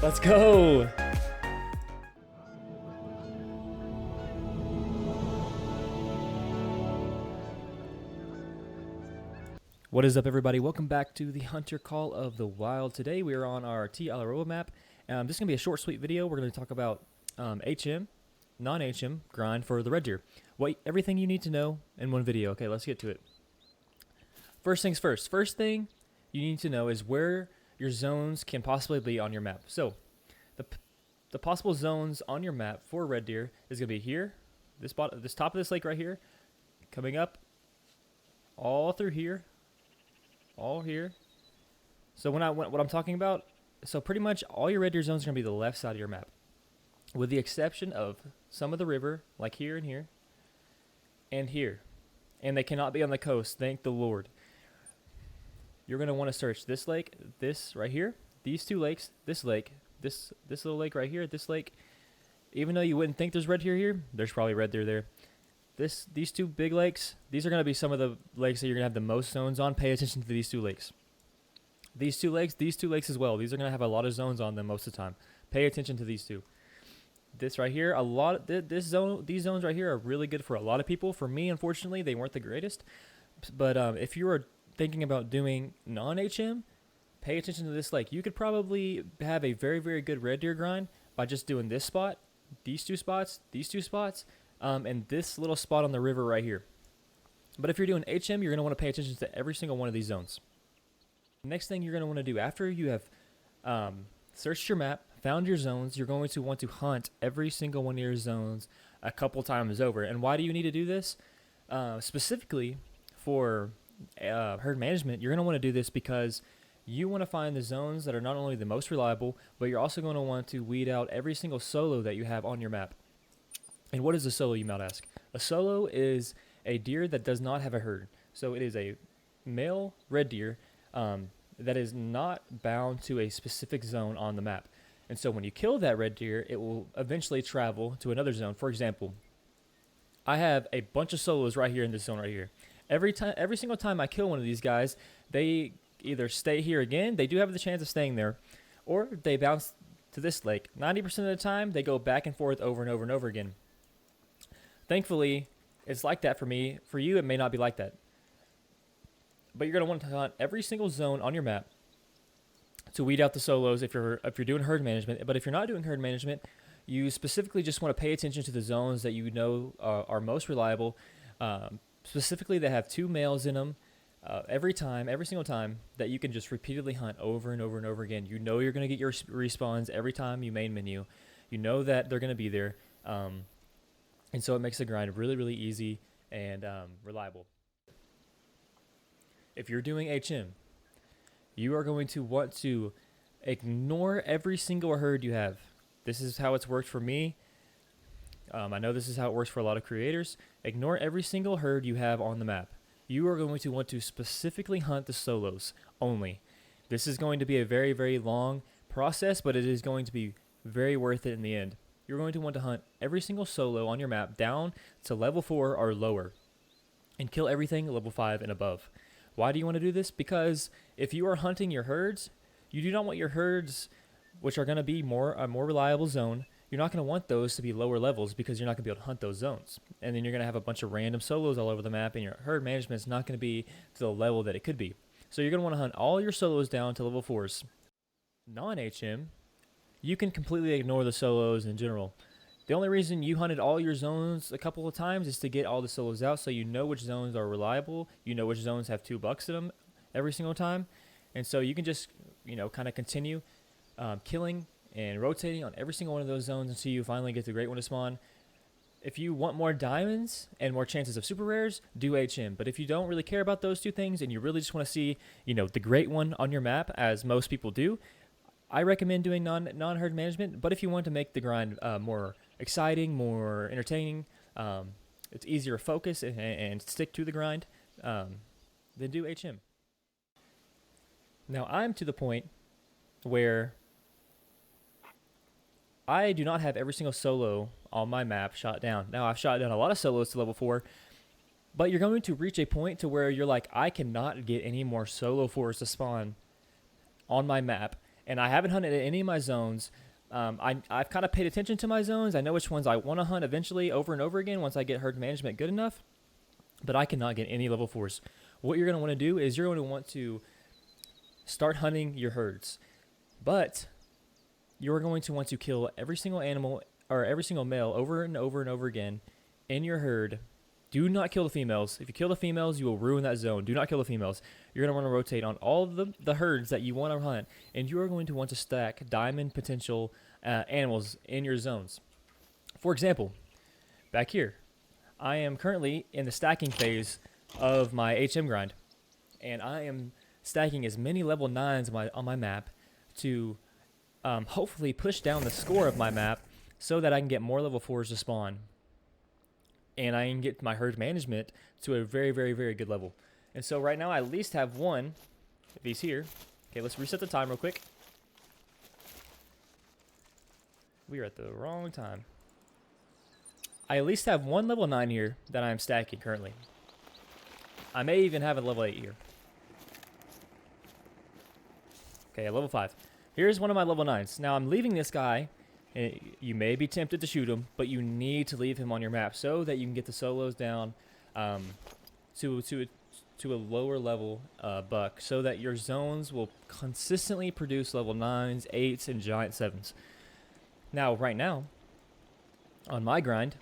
Let's go. What is up, everybody? Welcome back to the Hunter Call of the Wild. Today we are on our Yall map. This is going to be a short, sweet video. We're going to talk about HM, non-HM grind for the red deer. Everything you need to know in one video. Okay, let's get to it. First things first. First thing you need to know is where your zones can possibly be on your map. So the possible zones on your map for red deer is going to be here, this top of this lake right here, coming up all through here, all here. So what I'm talking about, so pretty much all your red deer zones are going to be the left side of your map, with the exception of some of the river, like here and here, and here. And they cannot be on the coast, thank the Lord. You're going to want to search this lake, this right here, these two lakes, this lake, this little lake right here, this lake. Even though you wouldn't think there's red deer here, there's probably red deer there. These two big lakes, these are going to be some of the lakes that you're going to have the most zones on. Pay attention to these two lakes. These two lakes as well. These are going to have a lot of zones on them most of the time. Pay attention to these two. This right here, these zones right here are really good for a lot of people. For me, unfortunately, they weren't the greatest. But if you are thinking about doing non-HM, pay attention to this lake. You could probably have a very, very good red deer grind by just doing this spot, these two spots, and this little spot on the river right here. But if you're doing HM, you're going to want to pay attention to every single one of these zones. Next thing you're going to want to do after you have searched your map, found your zones, you're going to want to hunt every single one of your zones a couple times over. And why do you need to do this? Specifically for herd management, you're going to want to do this because you want to find the zones that are not only the most reliable, but you're also going to want to weed out every single solo that you have on your map. And what is a solo, you might ask? A solo is a deer that does not have a herd. So it is a male red deer that is not bound to a specific zone on the map. And so when you kill that red deer, it will eventually travel to another zone. For example, I have a bunch of solos right here in this zone right here. Every single time I kill one of these guys, they either stay here again, they do have the chance of staying there, or they bounce to this lake. 90% of the time, they go back and forth over and over and over again. Thankfully, it's like that for me. For you, it may not be like that. But you're going to want to hunt every single zone on your map to weed out the solos if you're doing herd management. But if you're not doing herd management, you specifically just want to pay attention to the zones that you know are most reliable. Specifically, they have two males in them. Every single time, that you can just repeatedly hunt over and over and over again. You know you're going to get your respawns every time you main menu. You know that they're going to be there. And so it makes the grind really, really easy and reliable. If you're doing HM, you are going to want to ignore every single herd you have. This is how it's worked for me. I know this is how it works for a lot of creators. Ignore every single herd you have on the map. You are going to want to specifically hunt the solos only. This is going to be a very, very long process, but it is going to be very worth it in the end. You're going to want to hunt every single solo on your map down to level 4 or lower and kill everything level 5 and above. Why do you want to do this? Because if you are hunting your herds, you do not want your herds, which are going to be a more reliable zone, you're not going to want those to be lower levels because you're not going to be able to hunt those zones. And then you're going to have a bunch of random solos all over the map, and your herd management is not going to be to the level that it could be. So you're going to want to hunt all your solos down to level 4s. Non-HM, you can completely ignore the solos in general. The only reason you hunted all your zones a couple of times is to get all the solos out so you know which zones are reliable, you know which zones have 2 bucks in them every single time. And so you can just, kind of continue killing and rotating on every single one of those zones until you finally get the great one to spawn. If you want more diamonds and more chances of super rares, do HM. But if you don't really care about those two things and you really just want to see, the great one on your map, as most people do, I recommend doing non-herd management. But if you want to make the grind more exciting, more entertaining, it's easier to focus and stick to the grind, then do HM. Now, I'm to the point where I do not have every single solo on my map shot down. Now, I've shot down a lot of solos to level 4, but you're going to reach a point to where you're like, I cannot get any more solo 4s to spawn on my map, and I haven't hunted any of my zones. I've kind of paid attention to my zones. I know which ones I want to hunt eventually over and over again once I get herd management good enough, but I cannot get any level 4s. What you're going to want to do is you're going to want to start hunting your herds, but you're going to want to kill every single animal or every single male over and over and over again in your herd. Do not kill the females. If you kill the females, you will ruin that zone. Do not kill the females. You're going to want to rotate on all of the herds that you want to hunt, and you are going to want to stack diamond potential animals in your zones. For example, back here, I am currently in the stacking phase of my HM grind, and I am stacking as many level 9s on my map to hopefully push down the score of my map so that I can get more level 4s to spawn. And I can get my herd management to a very, very, very good level. And so right now I at least have one of these here. Okay, let's reset the time real quick. We are at the wrong time. I at least have one level 9 here that I'm stacking currently. I may even have a level 8 here. Okay, a level 5. Here's one of my level 9s. Now I'm leaving this guy. You may be tempted to shoot him, but you need to leave him on your map so that you can get the solos down to a lower level buck, so that your zones will consistently produce level 9s, 8s, and giant 7s. Now, right now, on my grind,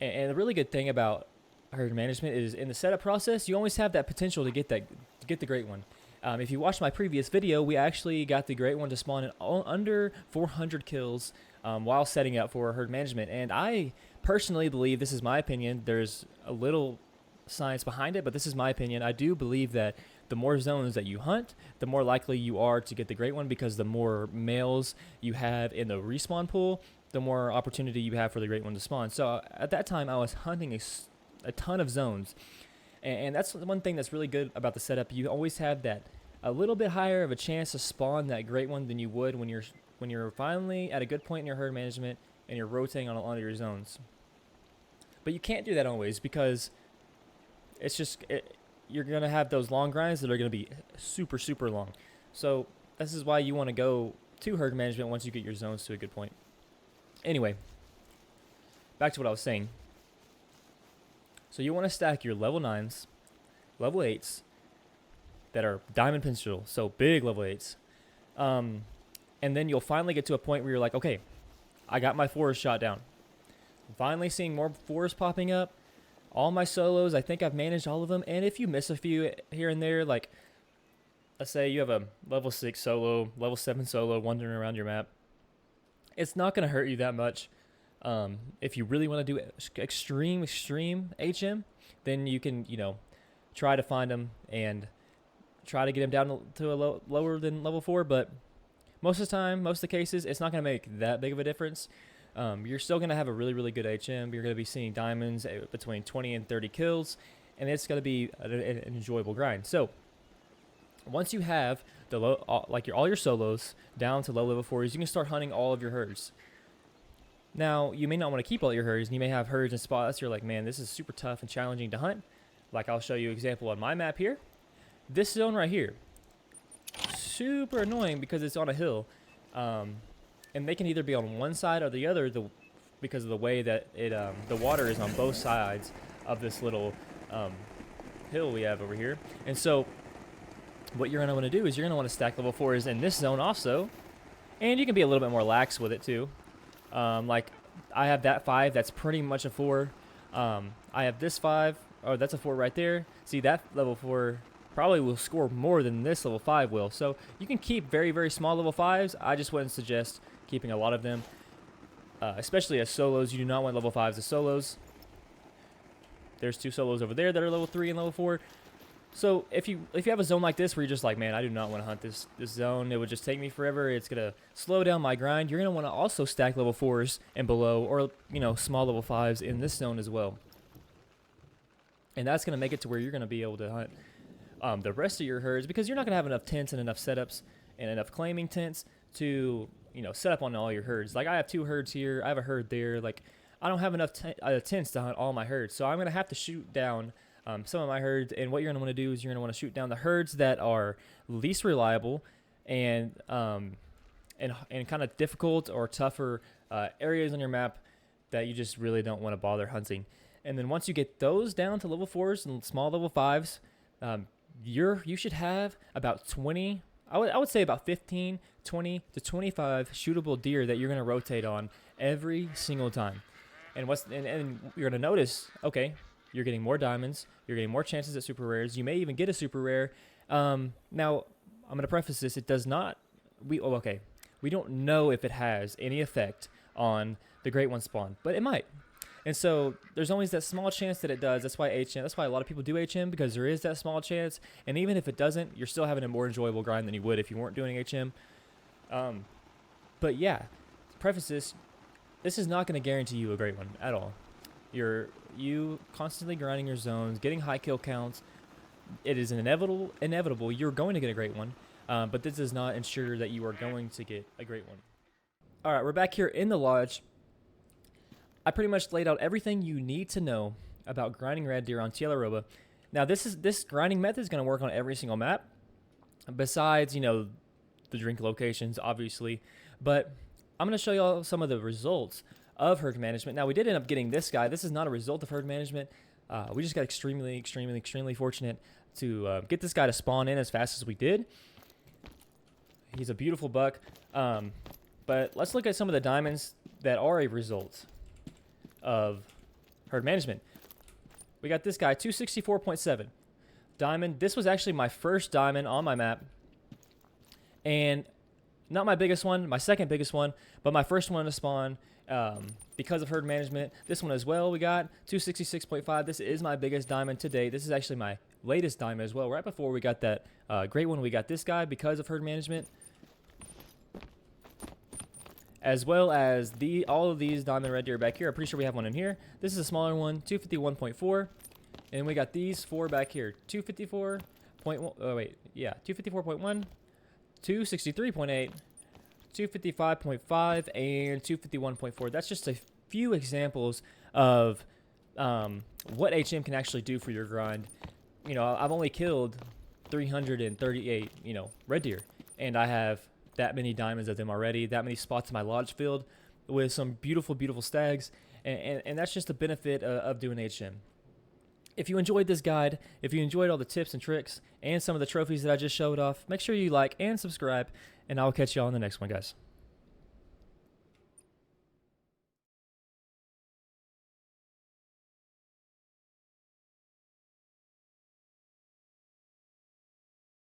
and the really good thing about herd management is in the setup process, you always have that potential to get the great one. If you watched my previous video, we actually got the great one to spawn in under 400 kills while setting up for herd management. And I personally believe, this is my opinion, there's a little science behind it, but this is my opinion. I do believe that the more zones that you hunt, the more likely you are to get the great one, because the more males you have in the respawn pool, the more opportunity you have for the great one to spawn. So at that time, I was hunting a ton of zones. And that's one thing that's really good about the setup. You always have that a little bit higher of a chance to spawn that great one than you would when you're finally at a good point in your herd management and you're rotating on all of your zones. But you can't do that always, because it's just you're gonna have those long grinds that are gonna be super, super long. So this is why you want to go to herd management once you get your zones to a good point. Anyway, back to what I was saying. So you want to stack your level 9s, level 8s that are diamond potential, so big level 8s. And then you'll finally get to a point where you're like, okay, I got my 4s shot down. I'm finally seeing more 4s popping up. All my solos, I think I've managed all of them. And if you miss a few here and there, like let's say you have a level 6 solo, level 7 solo wandering around your map, it's not going to hurt you that much. If you really want to do extreme HM, then you can, try to find them and try to get them down to a lower than level 4. But most of the time, most of the cases, it's not going to make that big of a difference. You're still going to have a really, really good HM. You're going to be seeing diamonds between 20 and 30 kills, and it's going to be an enjoyable grind. So once you have all your solos down to low level 4s, you can start hunting all of your herds. Now, you may not want to keep all your herds, and you may have herds and spots. You're like, man, this is super tough and challenging to hunt. Like I'll show you an example on my map here. This zone right here, super annoying because it's on a hill. And they can either be on one side or the other because of the way that the water is on both sides of this little hill we have over here. And so what you're going to want to do is you're going to want to stack level 4s in this zone also. And you can be a little bit more lax with it too. Like I have that 5, that's pretty much a 4. I have this 5, oh, that's a 4 right there. See, that level 4 probably will score more than this level 5 will. So you can keep very, very small level 5s. I just wouldn't suggest keeping a lot of them, especially as solos. You do not want level 5s as solos. There's 2 solos over there that are level 3 and level 4. So if you have a zone like this where you're just like, man, I do not want to hunt this zone, it would just take me forever, it's going to slow down my grind, you're going to want to also stack level 4s and below, or small level 5s in this zone as well. And that's going to make it to where you're going to be able to hunt the rest of your herds, because you're not going to have enough tents and enough setups and enough claiming tents to set up on all your herds. Like I have 2 herds here, I have a herd there. Like I don't have enough tents to hunt all my herds, so I'm going to have to shoot down some of my herds. And what you're going to want to do is you're going to want to shoot down the herds that are least reliable, and kind of difficult or tougher areas on your map that you just really don't want to bother hunting. And then once you get those down to level 4s and small level 5s, you should have about 20. I would say about 15, 20 to 25 shootable deer that you're going to rotate on every single time. And you're going to notice, okay, you're getting more diamonds, you're getting more chances at super rares. You may even get a super rare. Now, I'm going to preface this. It does not. We don't know if it has any effect on the Great One spawn, but it might. And so there's always that small chance that it does. That's why that's why a lot of people do HM, because there is that small chance. And even if it doesn't, you're still having a more enjoyable grind than you would if you weren't doing HM. But yeah, to preface this, this is not going to guarantee you a Great One at all. You constantly grinding your zones, getting high kill counts. It is inevitable. You're going to get a Great One, but this does not ensure that you are going to get a Great One. All right, we're back here in the lodge. I pretty much laid out everything you need to know about grinding red deer on Yall. Now, this grinding method is going to work on every single map, besides, the drink locations, obviously. But I'm going to show you all some of the results of herd management. Now, we did end up getting this guy. This is not a result of herd management. We just got extremely fortunate to get this guy to spawn in as fast as we did. He's a beautiful buck. But let's look at some of the diamonds that are a result of herd management. We got this guy, 264.7 diamond. This was actually my first diamond on my map, and not my biggest one, my second biggest one, but my first one to spawn because of herd management. This one as well, we got 266.5. This is my biggest diamond to date. This is actually my latest diamond as well. Right before we got that great one, we got this guy because of herd management, as well as all of these diamond red deer back here. I'm pretty sure we have one in here. This is a smaller one, 251.4, and we got these 4 back here, 254.1. Oh wait, yeah, 254.1, 263.8, 255.5, and 251.4. That's just a few examples of what HM can actually do for your grind. I've only killed 338, red deer, and I have that many diamonds of them already, that many spots in my lodge filled with some beautiful stags, and that's just the benefit of doing HM. If you enjoyed this guide, if you enjoyed all the tips and tricks and some of the trophies that I just showed off, make sure you like and subscribe, and I'll catch you all in the next one, guys.